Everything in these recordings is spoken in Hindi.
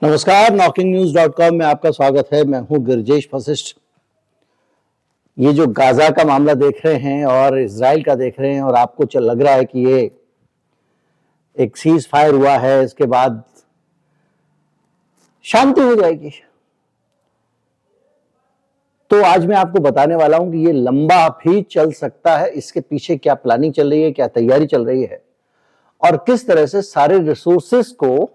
नमस्कार, knocking-news.com में आपका स्वागत है। मैं हूं गिरजेश वशिष्ठ। ये जो गाजा का मामला देख रहे हैं और इजराइल का देख रहे हैं और आपको लग रहा है कि ये एक सीज फायर हुआ है, इसके बाद शांति हो जाएगी, तो आज मैं आपको बताने वाला हूं कि ये लंबा भी चल सकता है। इसके पीछे क्या प्लानिंग चल रही है, क्या तैयारी चल रही है और किस तरह से सारे रिसोर्सेस को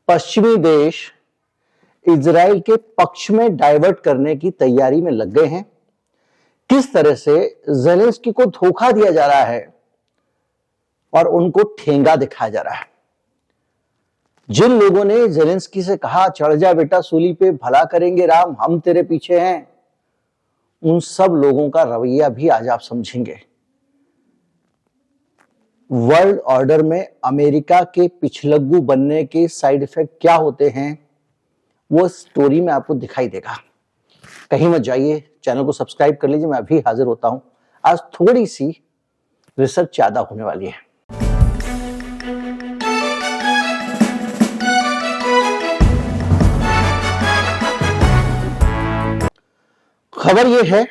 पश्चिमी देश इजराइल के पक्ष में डाइवर्ट करने की तैयारी में लग गए हैं। किस तरह से ज़ेलेंस्की को धोखा दिया जा रहा है और उनको ठेंगा दिखाया जा रहा है। जिन लोगों ने ज़ेलेंस्की से कहा चढ़ जा बेटा सूली पे, भला करेंगे राम, हम तेरे पीछे हैं, उन सब लोगों का रवैया भी आज आप समझेंगे। वर्ल्ड ऑर्डर में अमेरिका के पिछलग्गू बनने के साइड इफेक्ट क्या होते हैं, वो स्टोरी में आपको दिखाई देगा। कहीं मत जाइए, चैनल को सब्सक्राइब कर लीजिए। मैं अभी हाजिर होता हूं। आज थोड़ी सी रिसर्च ज्यादा होने वाली है। खबर यह है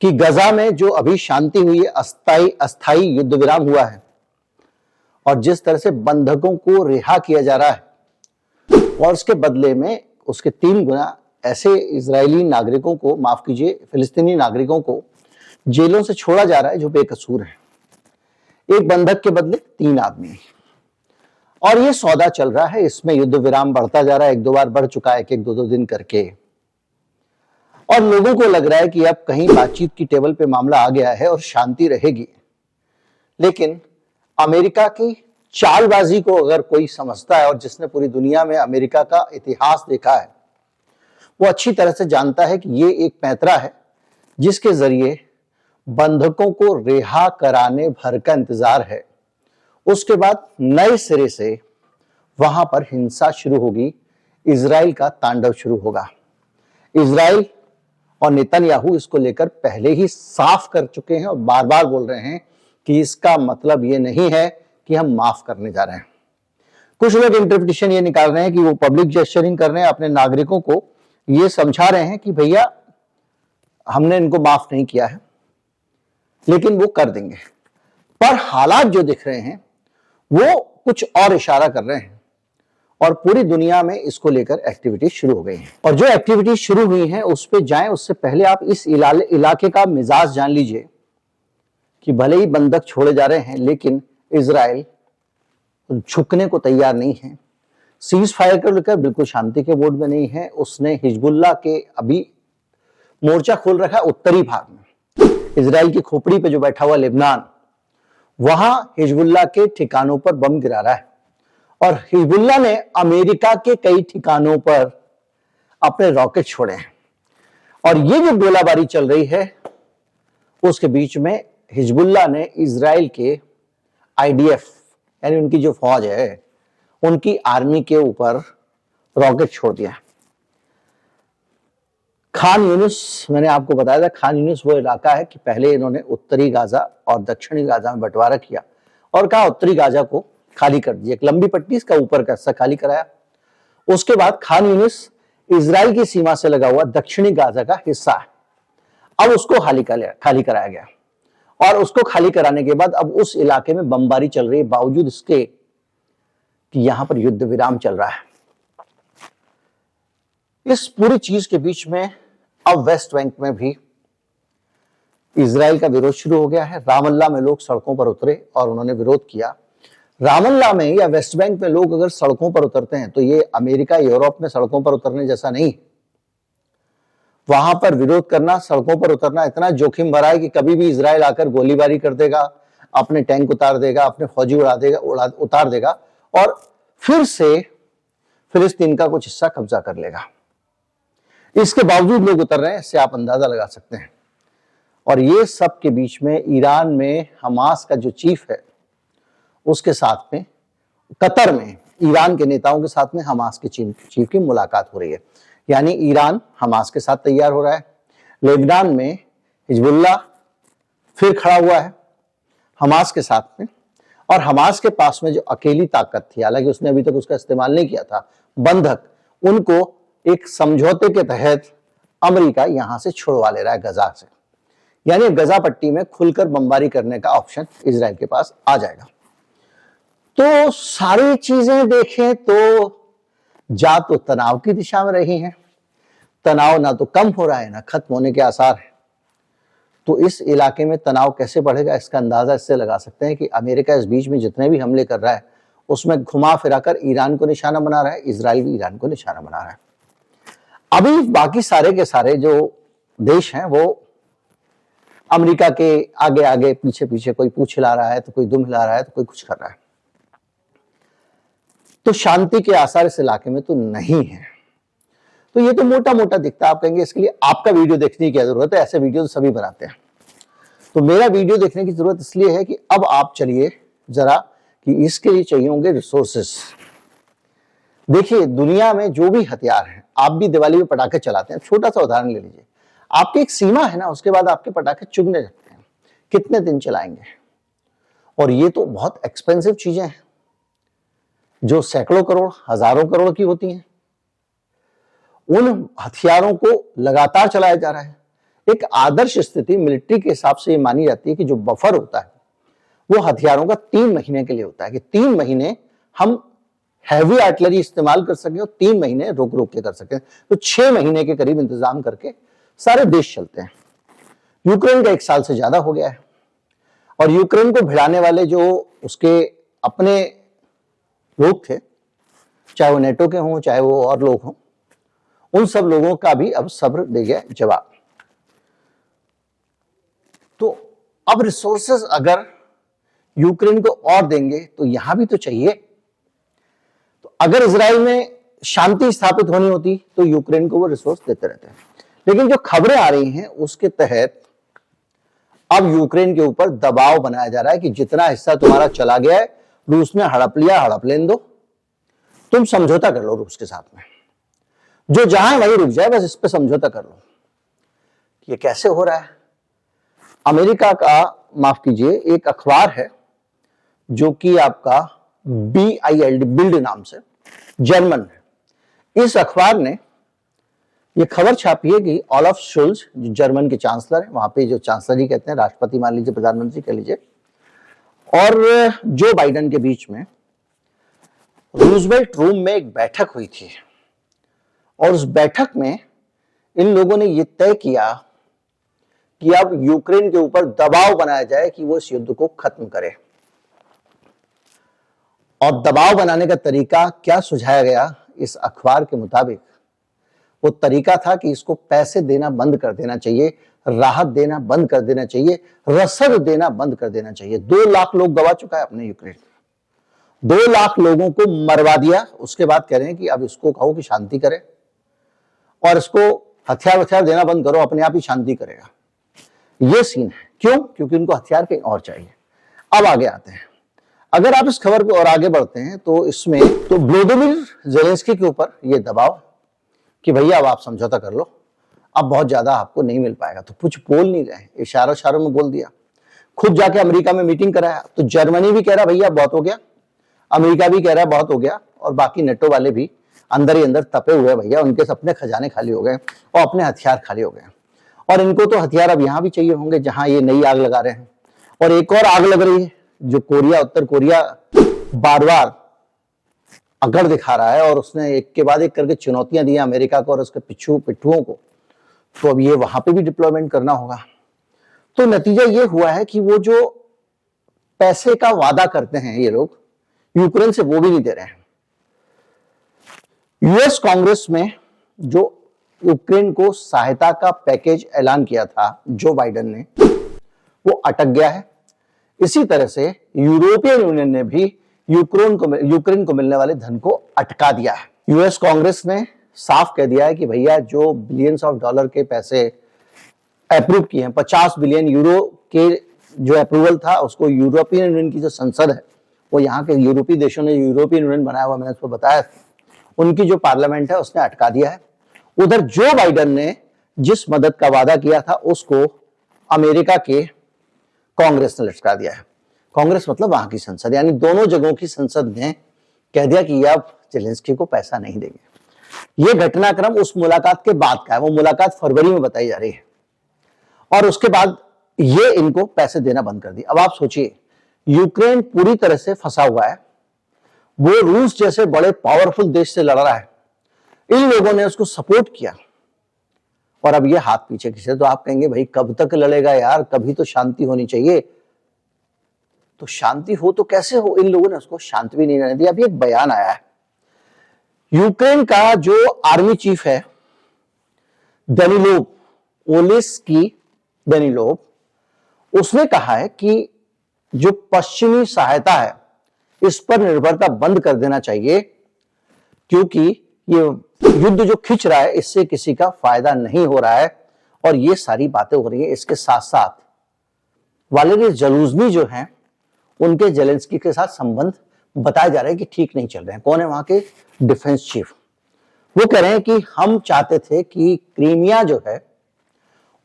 कि गजा में जो अभी शांति हुई है, अस्थाई युद्ध विराम हुआ है और जिस तरह से बंधकों को रिहा किया जा रहा है और उसके बदले में उसके 3 गुना ऐसे इजरायली नागरिकों को, माफ कीजिए फिलिस्तीनी नागरिकों को जेलों से छोड़ा जा रहा है जो बेकसूर है। एक बंधक के बदले 3 आदमी और ये सौदा चल रहा है। इसमें युद्ध विराम बढ़ता जा रहा है, 1-2 बार बढ़ चुका है, 1-2 दिन करके, और लोगों को लग रहा है कि अब कहीं बातचीत की टेबल पे मामला आ गया है और शांति रहेगी। लेकिन अमेरिका की चालबाजी को अगर कोई समझता है और जिसने पूरी दुनिया में अमेरिका का इतिहास देखा है, वो अच्छी तरह से जानता है कि ये एक पैंतरा है जिसके जरिए बंधकों को रिहा कराने भर का इंतजार है। उसके बाद नए सिरे से वहां पर हिंसा शुरू होगी, इजराइल का तांडव शुरू होगा। इजराइल और नेतन्याहू इसको लेकर पहले ही साफ कर चुके हैं और बार बार बोल रहे हैं कि इसका मतलब ये नहीं है कि हम माफ करने जा रहे हैं। कुछ लोग इंटरप्रिटेशन ये निकाल रहे हैं कि वो पब्लिक जेस्चरिंग कर रहे हैं, अपने नागरिकों को ये समझा रहे हैं कि भैया हमने इनको माफ नहीं किया है, लेकिन वो कर देंगे। पर हालात जो दिख रहे हैं वो कुछ और इशारा कर रहे हैं और पूरी दुनिया में इसको लेकर एक्टिविटी शुरू हो गई है। और जो एक्टिविटी शुरू हुई है उस पे जाएं उससे पहले आप इस इलाके का मिजाज जान लीजिए कि भले ही बंधक छोड़े जा रहे हैं, लेकिन इजराइल झुकने को तैयार नहीं है। सीज फायर को लेकर बिल्कुल शांति के बोर्ड में नहीं है। उसने हिजबुल्लाह के अभी मोर्चा खोल रखा है उत्तरी भाग में, इजराइल की खोपड़ी पे जो बैठा हुआ लेबनान, वहां हिजबुल्लाह के ठिकानों पर बम गिरा रहा है और हिजबुल्लाह ने अमेरिका के कई ठिकानों पर अपने रॉकेट छोड़े हैं। और ये जो गोलाबारी चल रही है उसके बीच में हिजबुल्लाह ने इजराइल के आईडीएफ यानी उनकी जो फौज है, उनकी आर्मी के ऊपर रॉकेट छोड़ दिया। खान यूनिस, मैंने आपको बताया था, खान यूनिस वो इलाका है कि पहले इन्होंने उत्तरी गाजा और दक्षिणी गाजा में बंटवारा किया और कहा उत्तरी गाजा को खाली कर दिया, एक लंबी पट्टी इसका ऊपर का हिस्सा खाली कराया। उसके बाद खान यूनिस इजराइल की सीमा से लगा हुआ दक्षिणी गाजा का हिस्सा है, अब उसको खाली कराया गया और उसको खाली कराने के बाद अब उस इलाके में बमबारी चल रही है, बावजूद इसके कि यहां पर युद्ध विराम चल रहा है। इस पूरी चीज के बीच में अब वेस्ट बैंक में भी इजराइल का विरोध शुरू हो गया है। रामल्ला में लोग सड़कों पर उतरे और उन्होंने विरोध किया। रामल्ला में या वेस्ट बैंक में लोग अगर सड़कों पर उतरते हैं तो ये अमेरिका, यूरोप में सड़कों पर उतरने जैसा नहीं। वहां पर विरोध करना, सड़कों पर उतरना इतना जोखिम भरा है कि कभी भी इजराइल आकर गोलीबारी कर देगा, अपने टैंक उतार देगा, अपने फौजी उतार देगा और फिर से फिलिस्तीन का कुछ हिस्सा कब्जा कर लेगा। इसके बावजूद लोग उतर रहे हैं, इससे आप अंदाजा लगा सकते हैं। और ये सब के बीच में ईरान में हमास का जो चीफ है उसके साथ में, कतर में ईरान के नेताओं के साथ में हमास के चीफ की मुलाकात हो रही है। यानी ईरान हमास के साथ तैयार हो रहा है। लेबनान में हिजबुल्लाह फिर खड़ा हुआ है हमास के साथ में, और हमास के पास में जो अकेली ताकत थी, हालांकि उसने अभी तक उसका इस्तेमाल नहीं किया था, बंधक, उनको एक समझौते के तहत अमेरिका यहां से छुड़वा ले रहा है गजा से। यानी गजा पट्टी में खुलकर बमबारी करने का ऑप्शन इजराइल के पास आ जाएगा। तो सारी चीजें देखें तो जा तो तनाव की दिशा में रही हैं, तनाव ना तो कम हो रहा है ना खत्म होने के आसार हैं। तो इस इलाके में तनाव कैसे बढ़ेगा, इसका अंदाजा इससे लगा सकते हैं कि अमेरिका इस बीच में जितने भी हमले कर रहा है उसमें घुमा फिराकर ईरान को निशाना बना रहा है, इजराइल भी ईरान को निशाना बना रहा है। अभी बाकी सारे के सारे जो देश हैं वो अमेरिका के आगे आगे पीछे पीछे, कोई पूछ हिला रहा है तो कोई दुम हिला रहा है तो कोई कुछ कर रहा है। तो शांति के आसार इस इलाके में तो नहीं है। तो ये तो मोटा मोटा दिखता है। आप कहेंगे इसके लिए आपका वीडियो देखने की क्या जरूरत है, ऐसे वीडियो तो सभी बनाते हैं। तो मेरा वीडियो देखने की जरूरत इसलिए है कि अब आप चलिए जरा कि इसके लिए चाहिए होंगे रिसोर्सेस। देखिए दुनिया में जो भी हथियार हैं, आप भी दिवाली में पटाखे चलाते हैं, छोटा सा उदाहरण ले लीजिए, आपकी एक सीमा है ना, उसके बाद आपके पटाखे चुगने लगते हैं, कितने दिन चलाएंगे। और ये तो बहुत एक्सपेंसिव चीजें हैं जो सैकड़ों करोड़ हजारों करोड़ की होती हैं। उन हथियारों को लगातार चलाया जा रहा है। एक आदर्श स्थिति मिलिट्री के हिसाब से ये मानी जाती है कि जो बफर होता है वो हथियारों का 3 महीने के लिए होता है, कि 3 महीने हम हैवी आर्टिलरी इस्तेमाल कर सकें और 3 महीने रोक रोक के कर सकें। तो 6 महीने के करीब इंतजाम करके सारे देश चलते हैं। यूक्रेन का 1 साल से ज्यादा हो गया है और यूक्रेन को भिड़ाने वाले जो उसके अपने लोग थे, चाहे वो नेटो के हों चाहे वो और लोग हों, उन सब लोगों का भी अब सब्र दे गया जवाब। तो अब रिसोर्सेस अगर यूक्रेन को और देंगे तो यहां भी तो चाहिए। तो अगर इजराइल में शांति स्थापित होनी होती तो यूक्रेन को वो रिसोर्स देते रहते हैं। लेकिन जो खबरें आ रही हैं उसके तहत अब यूक्रेन के ऊपर दबाव बनाया जा रहा है कि जितना हिस्सा तुम्हारा चला गया है, रूस ने हड़प लिया, हड़प लेने दो, तुम समझौता कर लो रूस के साथ में, जो जहां वहीं रुक जाए, बस इस पे समझौता कर लो। ये कैसे हो रहा है? अमेरिका का, माफ कीजिए, एक अखबार है जो कि आपका BILD, बिल्ड नाम से, जर्मन है। इस अखबार ने ये खबर छापी है कि ओलाफ शोल्ज, जो जर्मन के चांसलर है, वहां पे जो चांसलर ही कहते हैं, राष्ट्रपति मान लीजिए, प्रधानमंत्री कह लीजिए, और जो बाइडेन के बीच में रूजवेल्ट रूम में एक बैठक हुई थी और उस बैठक में इन लोगों ने यह तय किया कि अब यूक्रेन के ऊपर दबाव बनाया जाए कि वो इस युद्ध को खत्म करे। और दबाव बनाने का तरीका क्या सुझाया गया इस अखबार के मुताबिक, वो तरीका था कि इसको पैसे देना बंद कर देना चाहिए, राहत देना बंद कर देना चाहिए, रसद देना बंद कर देना चाहिए। 2 लाख लोग गवा चुका है अपने यूक्रेन, 2 लाख लोगों को मरवा दिया। उसके बाद कह रहे हैं कि अब इसको कहो कि शांति करे और इसको हथियार देना बंद करो, अपने आप ही शांति करेगा। ये सीन है। क्यों? क्योंकि उनको हथियार कहीं और चाहिए। अब आगे आते हैं। अगर आप इस खबर को और आगे बढ़ते हैं तो इसमें तो व्लादिमीर ज़ेलेंस्की के ऊपर ये दबाव कि भैया अब आप समझौता कर लो, अब बहुत ज्यादा आपको नहीं मिल पाएगा। तो कुछ बोल नहीं रहे, इशारों में बोल दिया। खुद जाके अमेरिका में मीटिंग कराया तो जर्मनी भी कह रहा भैया बहुत हो गया, अमेरिका भी कह रहा है बहुत हो गया, और बाकी नेटो वाले भी अंदर ही अंदर तपे हुए भैया, उनके अपने खजाने खाली हो गए और अपने हथियार खाली हो गए। और इनको तो हथियार अब यहां भी चाहिए होंगे जहां ये नई आग लगा रहे हैं। और एक और आग लग रही है जो कोरिया, उत्तर कोरिया बार बार अकड़ दिखा रहा है और उसने एक के बाद एक करके चुनौतियां दी अमेरिका को और उसके पिट्ठुओं को। तो अब ये वहां पे भी डिप्लॉयमेंट करना होगा। तो नतीजा ये हुआ है कि वो जो पैसे का वादा करते हैं ये लोग यूक्रेन से, वो भी नहीं दे रहे हैं। यूएस कांग्रेस में जो यूक्रेन को सहायता का पैकेज ऐलान किया था जो बाइडेन ने, वो अटक गया है। इसी तरह से यूरोपियन यूनियन ने भी यूक्रेन को मिलने वाले धन को अटका दिया है। यूएस कांग्रेस ने साफ कह दिया है कि भैया जो बिलियंस ऑफ डॉलर के पैसे अप्रूव किए हैं, 50 बिलियन यूरो के जो अप्रूवल था, उसको यूरोपियन यूनियन की जो संसद है, वो यहाँ के यूरोपीय देशों ने यूरोपियन यूनियन बनाया हुआ, मैंने उसको बताया, उनकी जो पार्लियामेंट है उसने अटका दिया है। उधर जो बाइडेन ने जिस मदद का वादा किया था उसको अमेरिका के कांग्रेस ने लटका दिया है। कांग्रेस मतलब वहां की संसद, यानी दोनों जगहों की संसद ने कह दिया कि अब जेलेंस्की को पैसा नहीं देंगे। यह घटनाक्रम उस मुलाकात के बाद का है, वो मुलाकात फरवरी में बताई जा रही है, और उसके बाद ये इनको पैसे देना बंद कर दिए। अब आप सोचिए, यूक्रेन पूरी तरह से फंसा हुआ है, वो रूस जैसे बड़े पावरफुल देश से लड़ रहा है, इन लोगों ने उसको सपोर्ट किया, और अब ये हाथ पीछे खींचे। तो आप कहेंगे भाई कब तक लड़ेगा यार, कभी तो शांति होनी चाहिए। तो शांति हो तो कैसे हो, इन लोगों ने उसको शांति भी नहीं रहने दिया। अभी एक बयान आया है, यूक्रेन का जो आर्मी चीफ है डेनिलोव ओलेस्की डेनिलोव, उसने कहा है कि जो पश्चिमी सहायता है इस पर निर्भरता बंद कर देना चाहिए, क्योंकि ये युद्ध जो खिंच रहा है इससे किसी का फायदा नहीं हो रहा है। और ये सारी बातें हो रही है, इसके साथ साथ वालेरी ज़लुझनी जो हैं उनके जेलेंस्की के साथ संबंध बताए जा रहे हैं कि ठीक नहीं चल रहे हैं। कौन है वहां के डिफेंस चीफ, वो कह रहे हैं कि हम चाहते थे कि क्रीमिया जो है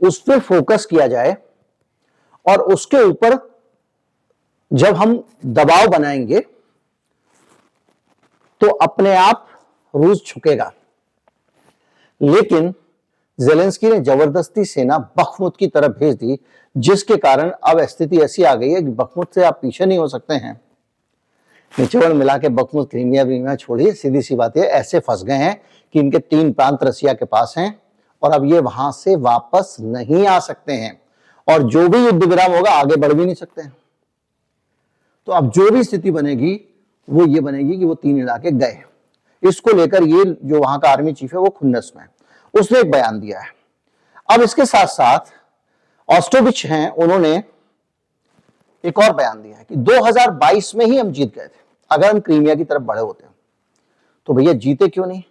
उस पर फोकस किया जाए, और उसके ऊपर जब हम दबाव बनाएंगे तो अपने आप रूस झुकेगा। लेकिन जेलेंस्की ने जबरदस्ती सेना बखमुत की तरफ भेज दी, जिसके कारण अब स्थिति ऐसी आ गई है कि बखमुत से आप पीछे नहीं हो सकते हैं। निचोड़ मिला के बखमुत क्रीमिया छोड़िए, सीधी सी बात है, ऐसे फंस गए हैं कि इनके 3 प्रांत रसिया के पास हैं, और अब ये वहां से वापस नहीं आ सकते हैं, और जो भी युद्ध विराम होगा आगे बढ़ भी नहीं सकते हैं। तो अब जो भी स्थिति बनेगी वो ये बनेगी कि वो 3 इलाके गए। इसको लेकर ये जो वहां का आर्मी चीफ है वो खुन्नस में, उसने एक बयान दिया है। अब इसके साथ साथ ऑस्ट्रोविच हैं, उन्होंने एक और बयान दिया है कि 2022 में ही हम जीत गए थे, अगर हम क्रीमिया की तरफ बढ़े होते। तो भैया जीते क्यों नहीं?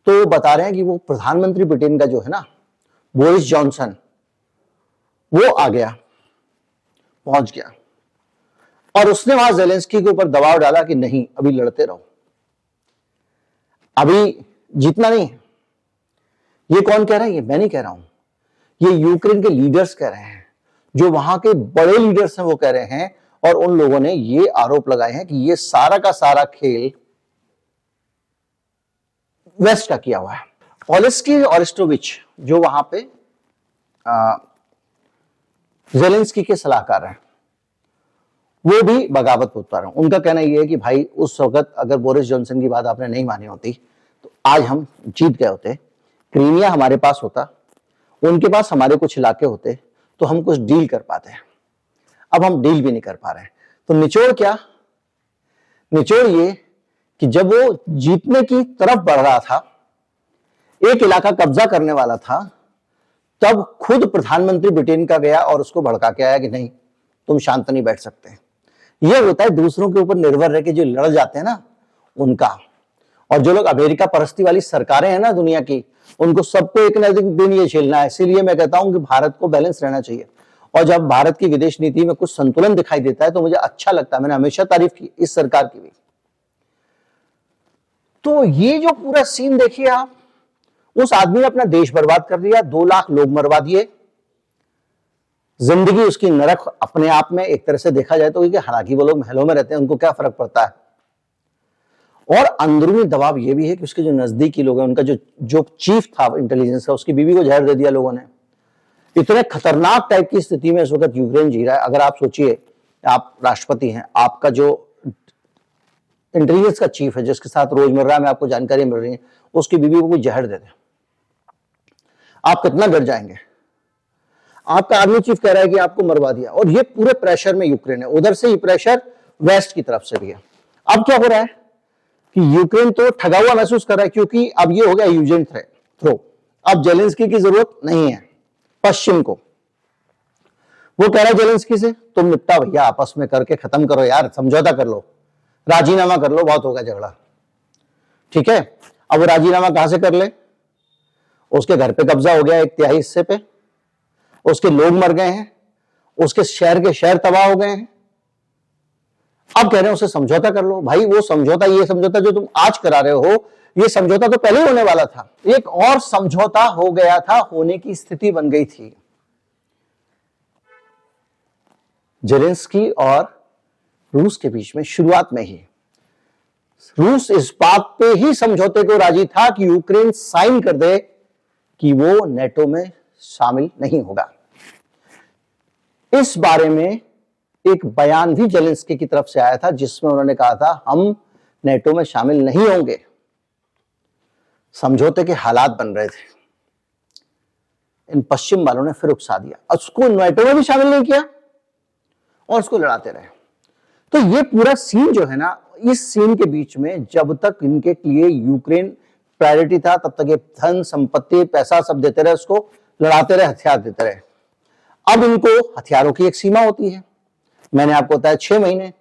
तो वो बता रहे हैं कि वो प्रधानमंत्री ब्रिटेन का जो है ना बोरिस जॉनसन, वो आ गया, पहुंच गया, और उसने वहां जेलेंस्की के ऊपर दबाव डाला कि नहीं अभी लड़ते रहो, अभी जीतना नहीं है। ये कौन कह रहा है? ये मैं नहीं कह रहा हूं, ये यूक्रेन के लीडर्स कह रहे हैं, जो वहां के बड़े लीडर्स हैं वो कह रहे हैं, और उन लोगों ने ये आरोप लगाए हैं कि ये सारा का सारा खेल वेस्ट का किया हुआ है। ओलेस्की ऑरेस्टोविच जो वहां पे जेलेंस्की के सलाहकार हैं, वो भी बगावत पे उतर रहे हैं। उनका कहना यह है कि भाई उस वक्त अगर बोरिस जॉनसन की बात आपने नहीं मानी होती तो आज हम जीत गए होते, क्रीमिया हमारे पास होता, उनके पास हमारे कुछ इलाके होते, तो हम कुछ डील कर पाते हैं। अब हम डील भी नहीं कर पा रहे हैं। तो निचोड़ क्या? निचोड़ ये कि जब वो जीतने की तरफ बढ़ रहा था, एक इलाका कब्जा करने वाला था, तब खुद प्रधानमंत्री ब्रिटेन का गया और उसको भड़का के आया कि नहीं तुम शांत नहीं बैठ सकते। यह होता है दूसरों के ऊपर निर्भर रह के जो लड़ जाते हैं ना उनका। और जो लोग अमेरिका परस्ती वाली सरकारें हैं ना दुनिया की, उनको सबको एक न एक दिन ये झेलना है। इसीलिए मैं कहता हूं कि भारत को बैलेंस रहना चाहिए, और जब भारत की विदेश नीति में कुछ संतुलन दिखाई देता है तो मुझे अच्छा लगता है। मैंने हमेशा तारीफ की इस सरकार की भी। तो ये जो पूरा सीन देखिए आप, उस आदमी ने अपना देश बर्बाद कर दिया, 2 लाख लोग मरवा दिए, जिंदगी उसकी नरक अपने आप में एक तरह से देखा जाए तो, क्योंकि हालांकि वो लोग महलों में रहते हैं, उनको क्या फर्क पड़ता है। और अंदरूनी दबाव ये भी है कि उसके जो नजदीकी लोग हैं, उनका जो चीफ था इंटेलिजेंस का, उसकी बीवी को जहर दे दिया लोगों ने। इतने खतरनाक टाइप की स्थिति में इस वक्त यूक्रेन जी रहा है। अगर आप सोचिए, आप राष्ट्रपति हैं, आपका जो इंटेलिजेंस का चीफ है जिसके साथ रोजमर्रा में आपको जानकारी मिल रही है, उसकी बीवी को कोई जहर दे दे, आप कितना डर जाएंगे। आपका आर्मी चीफ कह रहा है कि आपको मरवा दिया, और ये पूरे प्रेशर में यूक्रेन है। उधर से ही प्रेशर वेस्ट की तरफ से भी है। अब क्या हो रहा है कि यूक्रेन तो ठगा हुआ महसूस कर रहा है, क्योंकि अब ये हो गया यूजेन थ्रो। अब जेलेंस्की की जरूरत नहीं है पश्चिम को। वो कह रहा है जेलेंस्की से, तुम निपटा भैया, आपस में करके खत्म करो यार, समझौता कर लो, राजीनामा कर लो, बहुत होगा झगड़ा, ठीक है। अब वो राजीनामा कहां से कर ले? उसके घर पे कब्जा हो गया 1/3 हिस्से पे, उसके लोग मर गए हैं, उसके शहर के शहर तबाह हो गए हैं। अब कह रहे हैं उसे समझौता कर लो। भाई वो समझौता, ये समझौता जो तुम आज करा रहे हो, ये समझौता तो पहले ही होने वाला था। एक और समझौता हो गया था, होने की स्थिति बन गई थी। जेलेंस्की और रूस के बीच में शुरुआत में ही रूस इस बात पे ही समझौते को राजी था कि यूक्रेन साइन कर दे कि वो नेटो में शामिल नहीं होगा। इस बारे में एक बयान भी जेलेंस्की की तरफ से आया था जिसमें उन्होंने कहा था हम नेटो में शामिल नहीं होंगे। समझौते के हालात बन रहे थे, इन पश्चिम वालों ने फिर उकसा दिया, उसको नेटो में भी शामिल नहीं किया और उसको लड़ाते रहे। तो ये पूरा सीन जो है ना, इस सीन के बीच में जब तक इनके लिए यूक्रेन प्रायोरिटी था तब तक ये धन संपत्ति पैसा सब देते रहे, उसको लड़ाते रहे, हथियार देते रहे। अब इनको हथियारों की एक सीमा होती है। मैंने आपको बताया 6 महीने,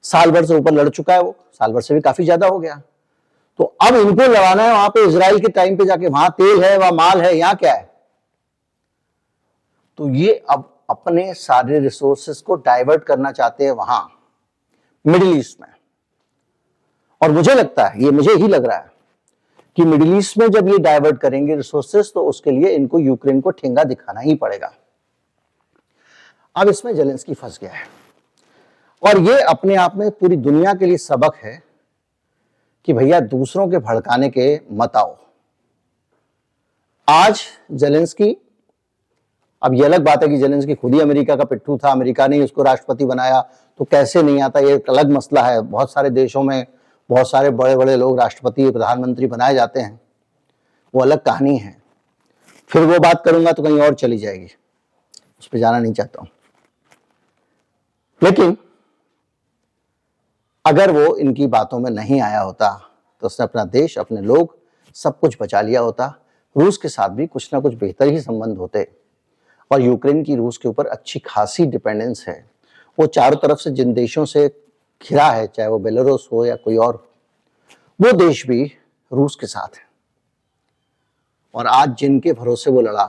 साल भर से ऊपर लड़ चुका है वो, साल भर से भी काफी ज्यादा हो गया। तो अब इनको लड़ाना है वहां पे इजराइल के टाइम पे जाके, वहां तेल है, वहां माल है, यहां क्या है। तो ये अब अपने सारे रिसोर्सेस को डाइवर्ट करना चाहते हैं वहां मिडिल ईस्ट में। और मुझे लगता है, ये मुझे ही लग रहा है कि मिडिल ईस्ट में जब ये डाइवर्ट करेंगे रिसोर्सेस तो उसके लिए इनको यूक्रेन को ठेंगा दिखाना ही पड़ेगा। अब इसमें जेलेंस्की फंस गया है और ये अपने आप में पूरी दुनिया के लिए सबक है कि भैया दूसरों के भड़काने के मत आओ। आज जेलेंस्की, अब ये अलग बात है कि जेलेंस्की खुद ही अमेरिका का पिट्ठू था, अमेरिका ने उसको राष्ट्रपति बनाया, तो कैसे नहीं आता ये एक अलग मसला है। बहुत सारे देशों में बहुत सारे बड़े बड़े लोग राष्ट्रपति प्रधानमंत्री बनाए जाते हैं, वो अलग कहानी है। फिर वो बात करूंगा तो कहीं और चली जाएगी, उस पर जाना नहीं चाहता हूं। लेकिन अगर वो इनकी बातों में नहीं आया होता तो उसने अपना देश, अपने लोग, सब कुछ बचा लिया होता। रूस के साथ भी कुछ ना कुछ बेहतर ही संबंध होते और यूक्रेन की रूस के ऊपर अच्छी खासी डिपेंडेंस है। वो चारों तरफ से जिन देशों से घिरा है, चाहे वो बेलारूस हो या कोई और, वो देश भी रूस के साथ है। और आज जिनके भरोसे वो लड़ा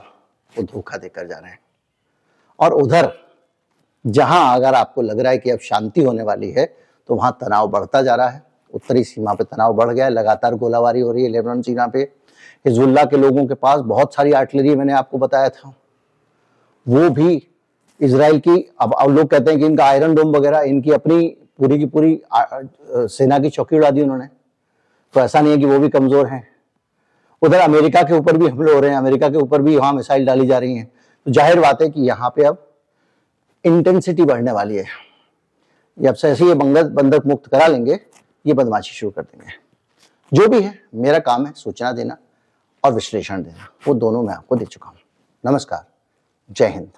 वो धोखा देकर जा रहे हैं। और उधर जहां अगर आपको लग रहा है कि अब शांति होने वाली है तो वहां तनाव बढ़ता जा रहा है। उत्तरी सीमा पे तनाव बढ़ गया है, लगातार गोलाबारी हो रही है लेबनान सीमा पे। हिजबुल्लाह के लोगों के पास बहुत सारी आर्टिलरी, मैंने आपको बताया था, वो भी इजराइल की, अब लोग कहते हैं कि इनका आयरन डोम वगैरह, इनकी अपनी पूरी की पूरी सेना की चौकी उड़ा दी उन्होंने। तो ऐसा नहीं है कि वो भी कमजोर हैं। उधर अमेरिका के ऊपर भी हमले हो रहे हैं, अमेरिका के ऊपर भी वहां मिसाइल डाली जा रही हैं। तो जाहिर बात है कि यहाँ पे अब इंटेंसिटी बढ़ने वाली है। जब से ऐसे ये बंधक मुक्त करा लेंगे, ये बदमाशी शुरू कर देंगे। जो भी है, मेरा काम है सूचना देना और विश्लेषण देना, वो दोनों मैं आपको दे चुका हूं। नमस्कार, जय हिंद।